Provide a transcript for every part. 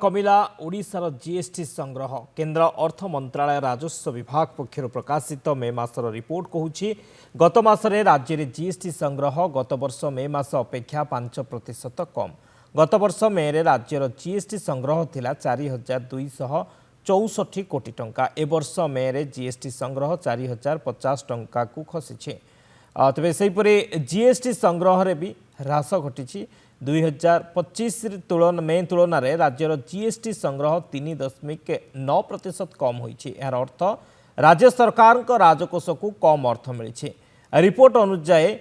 कमिला ओडिशार जीएसटी संग्रह। केंद्र अर्थ मंत्रालय राजस्व विभाग पक्षर प्रकाशित मे मासर रिपोर्ट कहूछि गत मासरे राज्य में जीएसटी संग्रह गत वर्ष मे मास अपेक्षा 5% कम। गत वर्ष मे रे राज्यर जीएसटी संग्रह थिला 4264 कोटी टंका। ए वर्ष मे रे जीएसटी संग्रह 4050 टंका को खसी। तेज सेहीपरि जीएसटी संग्रह रे भी ह्रास घटी। 2025 में तुलन में राज्यर जीएसटी संग्रह 3.9% कम होइछि। यार अर्थ राज्य सरकार राजकोष को कम अर्थ मिली। रिपोर्ट अनुसार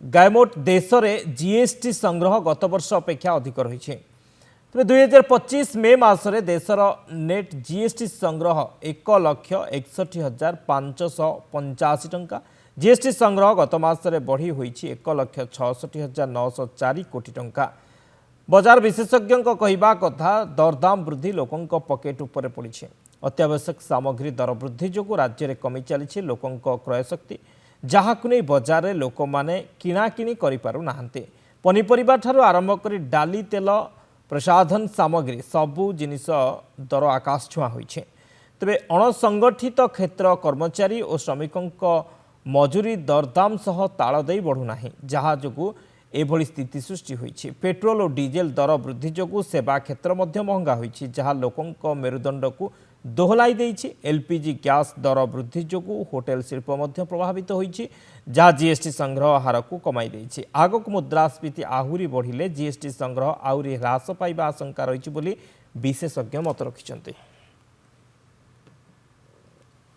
गायमोट देश में जीएसटी संग्रह गत वर्ष अपेक्षा अधिक रही। तेज 2025 मे मासरे देशर नेट जीएसटी संग्रह 1,61,585 टंका। जीएसटी संग्रह गत मासरे बढ़ी होइछि 1,66,904 कोटी टंका। बजार विशेषज्ञों कहवा कथा दरदाम वृद्धि लोकों पकेट उपरे पड़ी। अत्यावश्यक सामग्री दर वृद्धि जो राज्य में कमी चली लोकों क्रयशक्ति जहाकु नहीं बजार में लोक मैंने किणाकिणी करिपारु नाहांती। पनीपरिबा ठारू आरंभ करी डाली तेल प्रसाधन सामग्री सबू जिनिस दर आकाश छुआ होइछे। तेबे अणसंगठित क्षेत्र कर्मचारी और श्रमिकों मजूरी दरदाम सह ताल दे बढ़ुना जहाँ जो एभली स्थिति सृष्टि होइछि। पेट्रोल और डीजेल दर वृद्धि जो सेवा क्षेत्र मध्य महंगा होइछि जहाँ लोकों मेरुदंड को दोहलाई देइछि। एलपीजी गैस दर वृद्धि जो होटेल शिल्प मध्य प्रभावित होइछि जहाँ जीएसटी संग्रह हार को कमाई देइछि। आगक मुद्रास्फीति आहुरी बढ़िले जीएसटी संग्रह आहुरी ह्रास पाइबा आशंका रहिछि बोली विशेषज्ञ मत रखिछन्ति।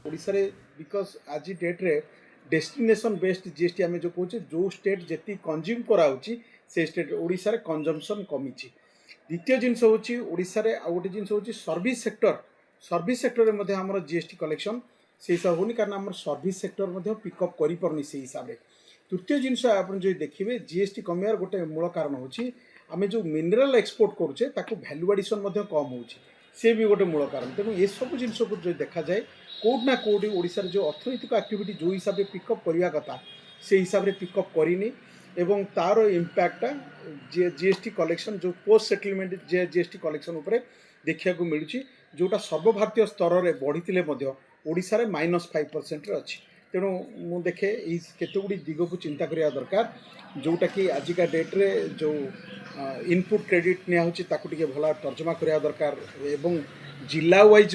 ओडिसा रे बिकॉज आज डेट रे डेस्टिनेशन बेस्ड जीएसटी आम जो कहे जो स्टेट जी कंज्यूम कराऊँगी से स्टेट ओडिशा रे कंजम्पशन कमी। द्वितीय जिनस हूँ ओडिशा रे आ गोटे जिनस हूँ सर्विस सेक्टर में आम जीएसटी कलेक्शन से हिसाब होनी कारण आम सर्विस सेक्टर पिकअप कर पारनी से हिसाब से। तृतीय जिनस आप जो देखिए जीएसटी कमियार गोटे मूल कारण हूँ आम जो मिनराल एक्सपोर्ट करुचे भैल्यू एडिशन कम हो सी भी गोटे मूल कारण। तेणु ये सब जिन को जो देखा जाए कौट ना कौटी ओडिशा जो अर्थनैतिक एक्टिविटी जो हिसाब से पिकअप करवा कथा से हिसाब से पिकअप करनी एवं तार इम्पैक्ट जीएसटी कलेक्शन जो पोस्ट सेटलमेंट जीएसटी कलेक्शन उपरे देखा मिलूँ जोटा सर्वभारतीय स्तर में बढ़ी ओडिशा रे -5% अच्छी। तेणु मु देखे केतगुड़ी दिग को चिंता करिया दरकार जोटा कि आजिका डेट रे जो इनपुट क्रेडिट निया होची ताकू टिके भला तर्जमा करिया दरकार एवं जिला वाइज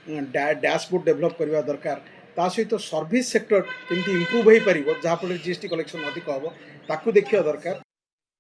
डैशबोर्ड डेवलप करवा दरकार। ता सहित सर्विस सेक्टर केमती इम्प्रूव हो पार जहाँफल जीएसटी कलेक्शन अधिक हम ताकू देखिया दरकार।